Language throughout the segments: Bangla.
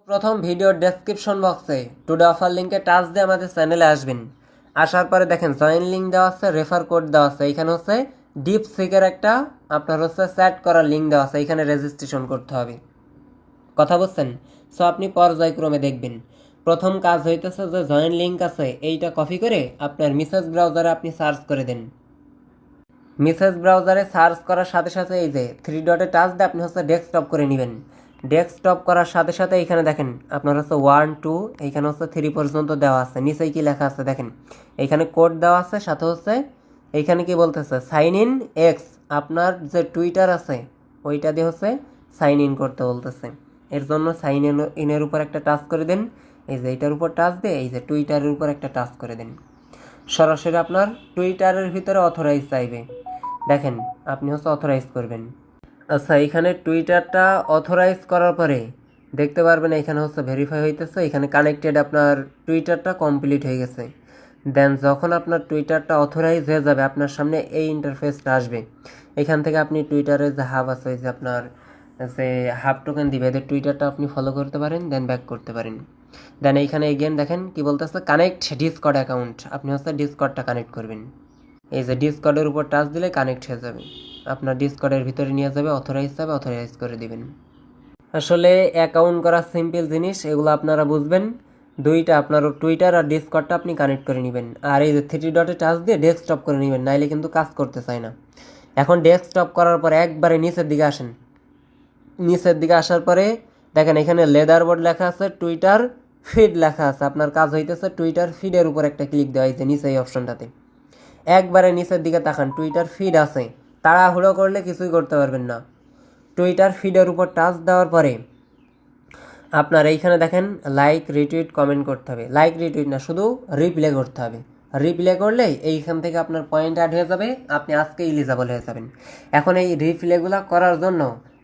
প্রথম ভিডিওর ডেসক্রিপশন বক্সে টুডে অফার লিঙ্কে টাচ দিয়ে আমাদের চ্যানেলে আসবেন। আসার পরে দেখেন জয়েন লিঙ্ক দেওয়া আছে, রেফার কোড দেওয়া আছে। এইখানে হচ্ছে ডিপসিকের একটা আপনার হচ্ছে চ্যাট করার লিঙ্ক দেওয়া আছে, এইখানে রেজিস্ট্রেশন করতে হবে। কথা বুঝছেন? সো আপনি পর্যায়ক্রমে দেখবেন। প্রথম কাজ হইতেছে যে জয়েন লিঙ্ক আছে, এইটা কপি করে আপনার মেসেজ ব্রাউজারে আপনি সার্চ করে দেন। মেসেজ ব্রাউজারে সার্চ করার সাথে সাথে এই যে থ্রি ডটে টাচ দিয়ে আপনি হচ্ছে ডেস্কটপ করে নেবেন। ডেস্কটপ করার সাথে সাথে এইখানে দেখেন আপনার হচ্ছে 1 2 এইখানে হচ্ছে 3 পর্যন্ত দেওয়া আছে। নিচেই কি লেখা আছে দেখেন, এইখানে কোড দেওয়া আছে, সাথে হচ্ছে এইখানে কি বলতেছে সাইন ইন এক্স। আপনার যে টুইটার আছে ওইটা দিয়ে হচ্ছে সাইন ইন করতে বলতেছে। এর জন্য সাইন ইনের উপর একটা টাচ করে দেন। এই যে এইটার উপর টাচ দিয়ে এই যে টুইটারের উপর একটা টাচ করে দেন। সরাসরি আপনার টুইটারের ভিতরে অথরাইজ চাইবে। দেখেন আপনি হচ্ছে অথরাইজ করবেন। আচ্ছা, এখানে টুইটারটা অথরাইজ করার পরে দেখতে পারবেন এখানে হচ্ছে ভেরিফাই হইতেছে, এখানে কানেক্টেড, আপনার টুইটারটা কমপ্লিট হয়ে গেছে। দেন যখন আপনার টুইটারটা অথরাইজ হয়ে যাবে আপনার সামনে এই ইন্টারফেসটা আসবে। এখান থেকে আপনি টুইটারের যে হাব আছে, যে আপনার যে হাব টোকেন দিবে, এদের টুইটারটা আপনি ফলো করতে পারেন, দেন ব্যাক করতে পারেন। দেন এইখানে এগেন দেখেন কি বলতেছে, কানেক্ট ডিসকর্ড অ্যাকাউন্ট। আপনি হচ্ছে ডিসকর্ডটা কানেক্ট করবেন। এই যে ডিসকর্ডের উপর টাচ দিলে কানেক্ট হয়ে যাবে, আপনার ডিসকর্ডের ভিতরে নিয়ে যাবে, অথরাইজ যাবে, অথরাইজ করে দিবেন। আসলে অ্যাকাউন্ট করা সিম্পল জিনিস, এগুলো আপনারা বুঝবেন। দুইটা আপনার টুইটার আর ডিসকর্ডটা আপনি কানেক্ট করে নেবেন, আর এই যে থ্রি ডটে টাচ দিয়ে ডেস্কটপ করে নেবেন, নাইলে কিন্তু কাজ করতে চায় না। এখন ডেস্কটপ করার পরে একবারে নিচের দিকে আসেন। নিচের দিকে আসার পরে দেখেন এখানে লেদার বোর্ড লেখা আছে, টুইটার ফিড লেখা আছে। আপনার কাজ হইতেছে টুইটার ফিডের উপর একটা ক্লিক দেওয়া হয়েছে নিচে এই অপশনটাতে। একবারে নিচের দিকে তাকান, টুইটার ফিড আছে, তাড়াহুড়ো করলে কিছুই করতে পারবেন না। টুইটার ফিডের উপর টাচ দেওয়ার পরে আপনার এইখানে দেখেন লাইক রিটুইট কমেন্ট করতে হবে। লাইক রিটুইট না, শুধু রিপ্লে করতে হবে। রিপ্লে করলেই এইখান থেকে আপনার পয়েন্ট অ্যাড হয়ে যাবে, আপনি আজকে এলিজিবল হয়ে যাবেন। এখন এই রিপ্লেগুলো করার জন্য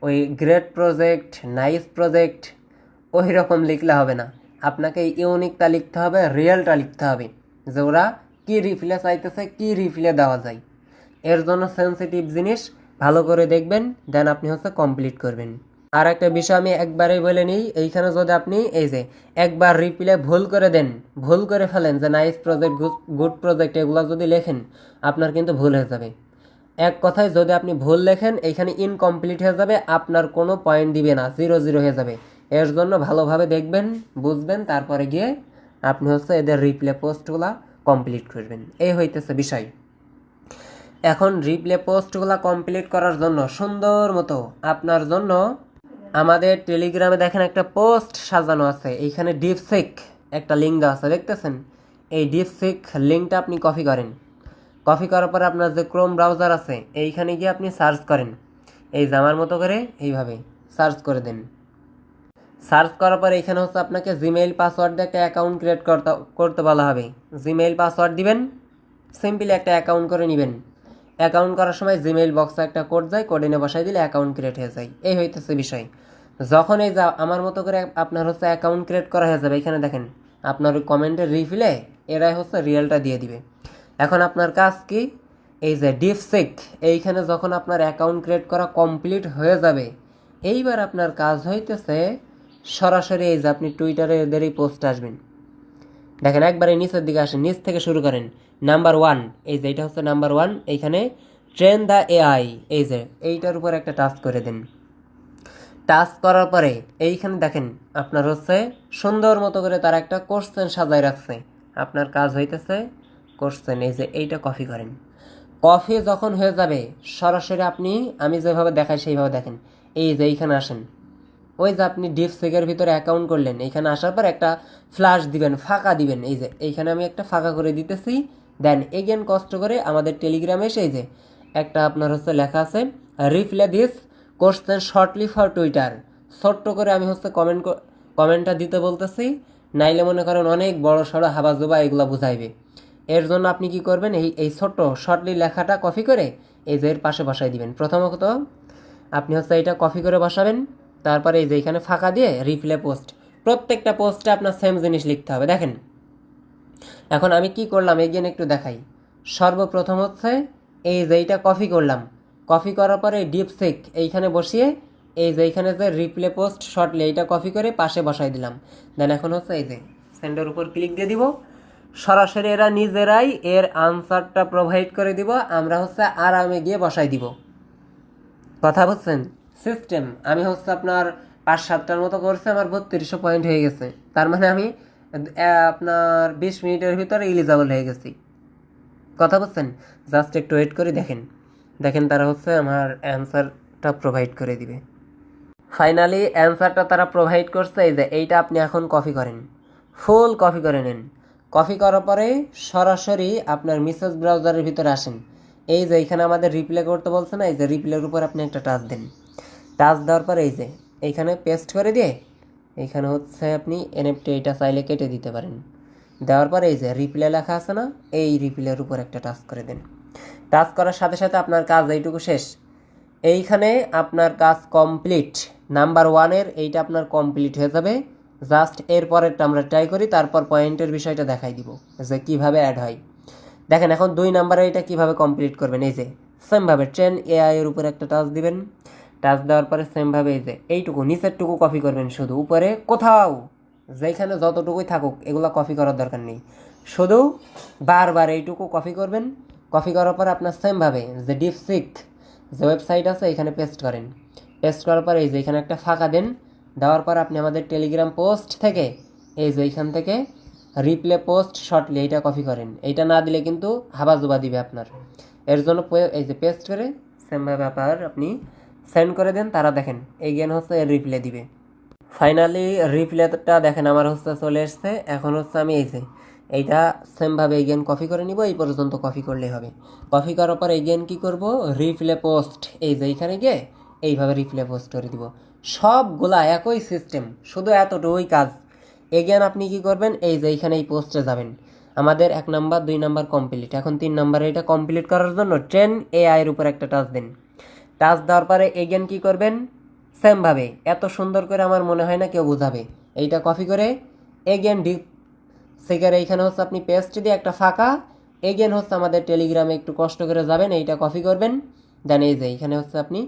ওই গ্রেট প্রজেক্ট, নাইস প্রজেক্ট ওই রকম লিখলে হবে না, আপনাকে ইউনিকটা লিখতে হবে, রিয়েলটা লিখতে হবে, যে ওরা কী রিপ্লে চাইতেছে, কী রিপ্লে দেওয়া যায়। এর জন্য সেন্সিটিভ জিনিস ভালো করে দেখবেন, দেন আপনি হচ্ছে কমপ্লিট করবেন। আর একটা বিষয় আমি একবারেই বলে নিই, এইখানে যদি আপনি এই যে একবার রিপ্লে ভুল করে দেন, ভুল করে ফেলেন যে নাইস প্রজেক্ট, গুড প্রজেক্ট, এগুলো যদি লেখেন আপনার কিন্তু ভুল হয়ে যাবে। এক কথায় যদি আপনি ভুল লেখেন এইখানে ইনকমপ্লিট হয়ে যাবে, আপনার কোনো পয়েন্ট দিবে না, 0 0 হয়ে যাবে। এর জন্য ভালোভাবে দেখবেন, বুঝবেন, তারপরে গিয়ে আপনি হচ্ছে এদের রিপ্লে পোস্টগুলো কমপ্লিট করবেন। এই হইতেছে বিষয়। এখন রিপ্লে পোস্টগুলো কমপ্লিট করার জন্য সুন্দর মতো আপনার জন্য আমাদের টেলিগ্রামে দেখেন একটা পোস্ট সাজানো আছে, এইখানে ডিপসিক একটা লিঙ্ক দেওয়া আছে, দেখতেছেন? এই ডিপসিক লিঙ্কটা আপনি কপি করেন। কপি করার পরে আপনার যে ক্রোম ব্রাউজার আছে এইখানে গিয়ে আপনি সার্চ করেন, এই জামার মতো করে এইভাবে সার্চ করে দেন। সার্চ করার পরে এখানে হচ্ছে আপনাকে জিমেইল পাসওয়ার্ড দিয়ে একটা অ্যাকাউন্ট ক্রিয়েট করতে বলা হবে। জিমেইল পাসওয়ার্ড দিবেন, সিম্পলি একটা অ্যাকাউন্ট করে নেবেন। অ্যাকাউন্ট করার সময় জিমেইল বক্সে একটা কোড যায়, কোড এনে বসাই দিলে অ্যাকাউন্ট ক্রিয়েট হয়ে যায়। এই হইতেছে বিষয়। যখন এই যা আমার মতো করে আপনার হচ্ছে অ্যাকাউন্ট ক্রিয়েট করা হয়ে যাবে, এখানে দেখেন আপনার ওই কমেন্টের রিফিলে এরাই হচ্ছে রিয়েলটা দিয়ে দিবে। এখন আপনার কাজ কি, এই যে ডিপসিক, এইখানে যখন আপনার অ্যাকাউন্ট ক্রিয়েট করা কমপ্লিট হয়ে যাবে, এইবার আপনার কাজ হইতেছে সরাসরি এই যে আপনি টুইটারে এদের এই পোস্ট আসবেন। দেখেন একবারে নিচের দিকে আসেন, নিচ থেকে শুরু করেন। নাম্বার 1, এই যে এটা হচ্ছে নাম্বার 1, এইখানে ট্রেন দ্য এআই, এই যে এইটার উপর একটা টাচ করে দেন। টাচ করার পরে এইখানে দেখেন আপনার হচ্ছে সুন্দর মতো করে তারা একটা কোশ্চেন সাজায় রাখছে। আপনার কাজ হইতেছে কোশ্চেন, এই যে এইটা কপি করেন। কপি যখন হয়ে যাবে সরাসরি আপনি আমি যেভাবে দেখাই সেইভাবে দেখেন, এই যে এইখানে আসেন। ওই যে আপনি ডিপসিকের ভিতরে অ্যাকাউন্ট করলেন, এইখানে আসার পর একটা ফ্ল্যাশ দিবেন, ফাঁকা দিবেন। এই যে এইখানে আমি একটা ফাঁকা করে দিতেছি। দেন এগেন কষ্ট করে আমাদের টেলিগ্রামে সেই যে একটা আপনার হচ্ছে লেখা আছে, reply this question shortly for Twitter. ছোট্ট করে আমি হচ্ছে কমেন্টটা দিতে বলতেছি, নাইলে মনে করেন অনেক বড় সড়ো হাবাজোবা এগুলো বুঝাইবে। এর জন্য আপনি কি করবেন, এই ছোট্ট শর্টলি লেখাটা কপি করে এই যে এর পাশে বসাই দিবেন। প্রথমত আপনি হচ্ছে এটা কপি করে বসাবেন, তারপরে এই যে এখানে ফাঁকা দিয়ে রিপ্লে পোস্ট, প্রত্যেকটা পোস্টে আপনার সেম জিনিস লিখতে হবে। দেখেন এখন আমি কি করলাম এগেন একটু দেখাই। সর্বপ্রথম হচ্ছে এই যে এইটা কপি করলাম, কপি করার পরে ডিপসিক এইখানে বসিয়ে এই যে এইখানে যে রিপ্লে পোস্ট শর্টলি এইটা কপি করে পাশে বসাই দিলাম। দেন এখন হচ্ছে এই যে সেন্ডের উপর ক্লিক দিয়ে দিব, সরাসরি এরা নিজেরাই এর আনসারটা প্রোভাইড করে দিব, আমরা হচ্ছে আরামে গিয়ে বসাই দিব। কথা বুঝছেন? সিস্টেম আমি হচ্ছে আপনার 5-7টার মতো করছে, আমার 3200 পয়েন্ট হয়ে গেছে। তার মানে আমি আপনার 20 মিনিটের ভিতরে এলিজিবল হয়ে গেছি। কথা বুঝছেন? জাস্ট একটু ওয়েট করে দেখেন, দেখেন তারা হচ্ছে আমার অ্যান্সারটা প্রোভাইড করে দিবে। ফাইনালি অ্যান্সারটা তারা প্রোভাইড করছে। এই যে এইটা আপনি এখন কপি করেন, ফুল কপি করে নেন। কপি করার পরে সরাসরি আপনার মেসেজ ব্রাউজারের ভিতরে আসেন। এই যে এইখানে আমাদের রিপ্লে করতে বলছে না, এই যে রিপ্লের উপর আপনি একটা টাচ দেন। টাচ দেওয়ার পরে এই যে এইখানে পেস্ট করে দিয়ে এইখানে হচ্ছে আপনি এনএফটি এইটা চাইলে কেটে দিতে পারেন। দেওয়ার পরে এই যে রিপ্লে লেখা আছে না, এই রিপ্লের উপর একটা টাচ করে দেন। টাচ করার সাথে সাথে আপনার কাজ এইটুকু শেষ। এইখানে আপনার কাজ কমপ্লিট। নাম্বার 1-এর এইটা আপনার কমপ্লিট হয়ে যাবে। জাস্ট এরপরেরটা আমরা ট্রাই করি, তারপর পয়েন্টের বিষয়টা দেখাই দিব যে কীভাবে অ্যাড হয়। দেখেন এখন 2 নাম্বারে এটা কীভাবে কমপ্লিট করবেন। এই যে সেমভাবে ট্রেন এআই এর উপরে একটা টাচ দিবেন। টাচ দেওয়ার পরে সেমভাবে এই যে এইটুকু নিচেরটুকু কপি করবেন, শুধু উপরে কোথাও যেখানে যতটুকুই থাকুক এগুলো কপি করার দরকার নেই, শুধু বারবার এইটুকু কপি করবেন। কপি করার পর আপনার সেমভাবে যে ডিপসিক যে ওয়েবসাইট আছে এখানে পেস্ট করেন। পেস্ট করার পর এই যে এখানে একটা ফাঁকা দেন। দেওয়ার পর আপনি আমাদের টেলিগ্রাম পোস্ট থেকে এই যে এইখান থেকে রিপ্লে পোস্ট শর্টলি এইটা কপি করেন। এইটা না দিলে কিন্তু হাবাজুবা দিবে আপনার। এর জন্য এই যে পেস্ট করে সেমভাবে আবার আপনি সেন্ড করে দেন, তারা দেখেন এই জ্ঞান হচ্ছে এর রিপ্লে দিবে। ফাইনালি রিপ্লেটা দেখেন আমার হচ্ছে চলে এসছে। এখন হচ্ছে আমি এই যে এইটা সেমভাবে এগেন কপি করে নিব, এই পর্যন্ত কপি করলেই হবে। কপি করার পর এগেন কি করব, রিপ্লে পোস্ট এই যে এইখানে গিয়ে এইভাবে রিপ্লে পোস্ট করে দিব। সবগুলা একই সিস্টেম, শুধু এতটুকুই কাজ। এগেন আপনি কি করবেন, এই যে এইখানে এই পোস্টে যাবেন। আমাদের 1 নাম্বার 2 নাম্বার কমপ্লিট, এখন 3 নাম্বারে এটা কমপ্লিট করার জন্য ট্রেন এআই এর উপর একটা টাচ দিন। টাচ দেওয়ার পরে এগেন কি করবেন, সেমভাবে এত সুন্দর করে আমার মনে হয় না কেউ বোঝাবে। এইটা কপি করে এগেন ডিপ সেকের এইখানে হচ্ছে আপনি পেস্ট দিয়ে একটা ফাঁকা, এগেন হচ্ছে আমাদের টেলিগ্রামে একটু কষ্ট করে যাবেন, এইটা কপি করবেন। দেন এই যে এইখানে হচ্ছে আপনি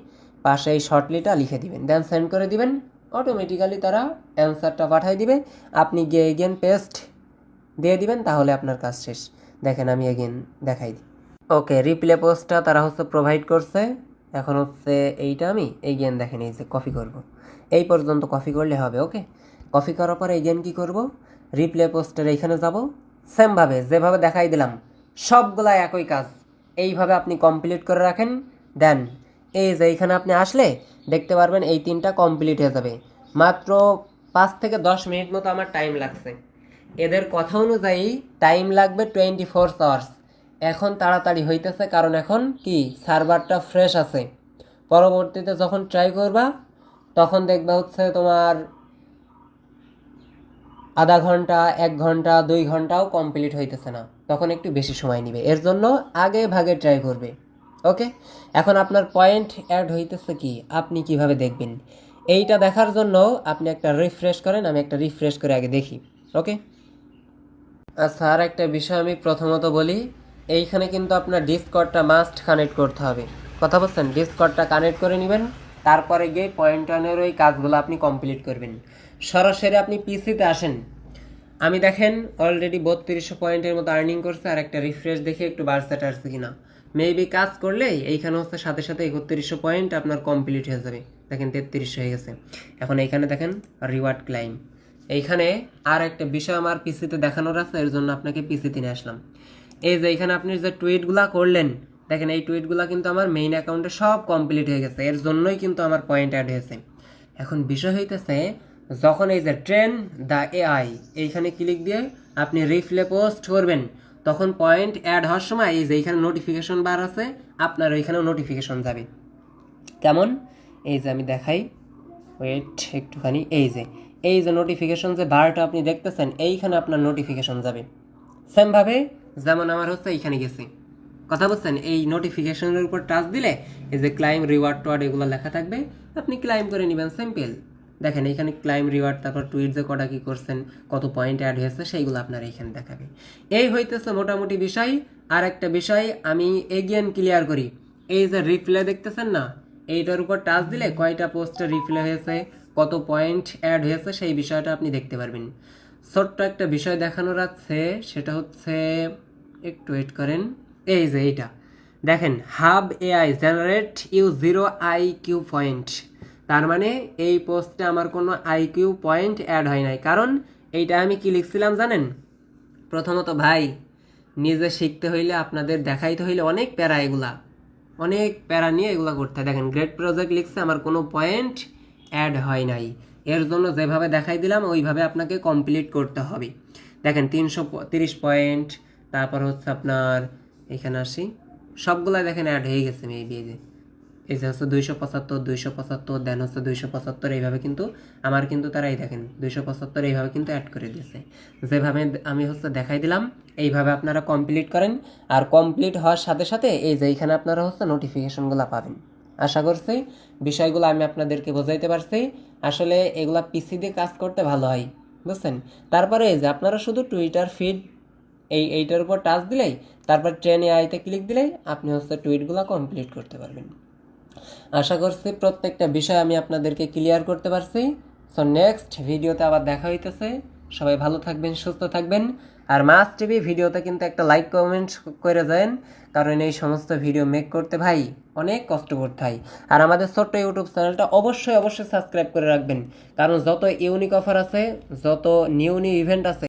পাশে এই শর্টলিটা লিখে দিবেন, দেন সেন্ড করে দিবেন। অটোমেটিক্যালি তারা অ্যান্সারটা পাঠিয়ে দিবে। আপনি গিয়ে এগেন পেস্ট দিয়ে দিবেন, তাহলে আপনার কাজ শেষ। দেখেন আমি এগেন দেখাই দিই। ওকে, রিপ্লে পোস্টটা তারা হচ্ছে প্রোভাইড করছে। এখন হচ্ছে এইটা আমি এগেন দেখেন এই যে কপি করব, এই পর্যন্ত কপি করলে হবে। ওকে, কপি করার পরে এগেন কি করব, রিপ্লে পোস্টের এইখানে যাব। সেমভাবে যেভাবে দেখাই দিলাম সবগুলা একই কাজ, এইভাবে আপনি কমপ্লিট করে রাখেন। দেন এই যে এইখানে আপনি আসলে দেখতে পারবেন এই 3টা কমপ্লিট হয়ে যাবে। মাত্র 5 থেকে 10 মিনিট মতো আমার টাইম লাগছে। এদের কথা অনুযায়ী টাইম লাগবে 24 আওয়ার্স। এখন তাড়াতাড়ি হইতেছে, কারণ এখন কি সার্ভারটা ফ্রেশ আছে। পরবর্তীতে যখন ট্রাই করবা তখন দেখবা হচ্ছে তোমার আধা ঘন্টা, 1 ঘন্টা, 2 ঘন্টাও কমপ্লিট হইতেছে না, তখন একটু বেশি সময় নেবে। এর জন্য আগে ভাগে ট্রাই করবে। ওকে, এখন আপনার পয়েন্ট অ্যাড হইতেছে কি আপনি কিভাবে দেখবেন, এইটা দেখার জন্য আপনি একটা রিফ্রেশ করেন। আমি একটা রিফ্রেশ করে আগে দেখি। ওকে, আচ্ছা, আর একটা বিষয় আমি প্রথমত বলি, এইখানে কিন্তু আপনার ডিসকর্ডটা মাস্ট কানেক্ট করতে হবে। কথা বলছেন, ডিসকর্ডটা কানেক্ট করে নেবেন, তারপরে গিয়ে পয়েন্ট ওয়ানের ওই কাজগুলো আপনি কমপ্লিট করবেন। সরাসরি আপনি পিসিতে আসেন। আমি দেখেন অলরেডি 3200 পয়েন্টের মতো আর্নিং করছে, আর একটা রিফ্রেশ দেখে একটু বাড়ছে টাড়ছে কিনা। মেবি কাজ করলেই এইখানে হচ্ছে সাথে সাথে 3100 পয়েন্ট আপনার কমপ্লিট হয়ে যাবে। দেখেন 3300 হয়ে গেছে। এখন এইখানে দেখেন রিওয়ার্ড ক্লাইম। এইখানে আর একটা বিষয় আমার পিসিতে দেখানোর আছে, এর জন্য আপনাকে পিসিতে নিয়ে আসলাম। এই যে এইখানে আপনি যে টুইটগুলা করলেন, দেখেন এই টুইটগুলা কিন্তু আমার মেইন অ্যাকাউন্টে সব কমপ্লিট হয়ে গেছে, এর জন্যই কিন্তু আমার পয়েন্ট অ্যাড হয়েছে। এখন বিষয় হইতেছে, যখন এই যে ট্রেন দ্য এআই এইখানে ক্লিক দিয়ে আপনি রিপ্লে পোস্ট করবেন, তখন পয়েন্ট অ্যাড হওয়ার সময় এই যে এইখানে নোটিফিকেশন বার আছে, আপনার ওইখানেও নোটিফিকেশন যাবে। কেমন, এই যে আমি দেখাই, ওয়েট একটুখানি। এই যে নোটিফিকেশন যে বারটা আপনি দেখতেছেন, এইখানে আপনার নোটিফিকেশন যাবে। সেমভাবে যেমন আমার হচ্ছে এইখানে গেছে। কথা বলছেন, এই নোটিফিকেশনের উপর টাচ দিলে এই যে ক্লাইম রিওয়ার্ড টোয়ার্ড এগুলো লেখা থাকবে, আপনি ক্লাইম করে নেবেন। সিম্পল। দেখেন এইখানে ক্লাইম রিওয়ার্ড, তারপর টুইট যে কটা কী করছেন, কত পয়েন্ট অ্যাড হয়েছে, সেইগুলো আপনার এইখানে দেখাবে। এই হইতেছে মোটামুটি বিষয়। আর একটা বিষয় আমি এগেন ক্লিয়ার করি, এই যে রিপ্লে দেখতেছেন না, এইটার উপর টাচ দিলে কয়টা পোস্টে রিপ্লে হয়েছে, কত পয়েন্ট অ্যাড হয়েছে সেই বিষয়টা আপনি দেখতে পারবেন। ছোট্ট একটা বিষয় দেখানোর আছে, সেটা হচ্ছে একটু ওয়েট করেন, এই যে এইটা দেখেন, হাব AI generate you 0 IQ point. তার মানে এই পোস্টে আমার কোনো IQ পয়েন্ট অ্যাড হয় নাই, কারণ এইটা আমি কি লিখছিলাম জানেন? প্রথমত ভাই, নিজে শিখতে হইলে আপনাদের দেখাইতে হইলে অনেক প্যারা, এগুলা অনেক প্যারা নিয়ে এগুলা করতে হয়। দেখেন গ্রেড প্রজেক্ট লিখছে, আমার কোনো পয়েন্ট অ্যাড হয় নাই, এর জন্য যেভাবে দেখাই দিলাম ওইভাবে আপনাকে কমপ্লিট করতে হবে। দেখেন 330 পয়েন্ট, তারপর হচ্ছে আপনার এখানে আসি, সবগুলা দেখেন অ্যাড হয়ে গেছে মেবি। এই যে হচ্ছে 275 দেন হচ্ছে 275, এইভাবে কিন্তু আমার কিন্তু তারাই দেখেন 275 এইভাবে কিন্তু অ্যাড করে দিয়েছে। যেভাবে আমি হচ্ছে দেখাই দিলাম এইভাবে আপনারা কমপ্লিট করেন, আর কমপ্লিট হওয়ার সাথে সাথে এই যে এইখানে আপনারা হচ্ছে নোটিফিকেশনগুলো পাবেন। আশা করছি বিষয়গুলো আমি আপনাদেরকে বোঝাইতে পারছি। আসলে এগুলা পিসি দিয়ে কাজ করতে ভালো হয়, বুঝছেন? তারপরে এই যে আপনারা শুধু টুইটার ফিড এইটার উপর টাচ দিলেই, তারপর ট্রেন এআইতে ক্লিক দিলেই আপনি হচ্ছে টুইটগুলো কমপ্লিট করতে পারবেন। আশা করছি প্রত্যেকটা বিষয় আমি আপনাদেরকে ক্লিয়ার করতে পারছি। সো নেক্সট ভিডিওতে আবার দেখা হইতেছে। সবাই ভালো থাকবেন, সুস্থ থাকবেন। আর মাস টিভি ভিডিওতে কিন্তু একটা লাইক কমেন্ট করে যান, কারণ এই সমস্ত ভিডিও মেক করতে ভাই অনেক কষ্ট করতে হয়। আর আমাদের ছোট্ট ইউটিউব চ্যানেলটা অবশ্যই সাবস্ক্রাইব করে রাখবেন, কারণ যত ইউনিক অফার আছে, যত নিউ ইভেন্ট আছে,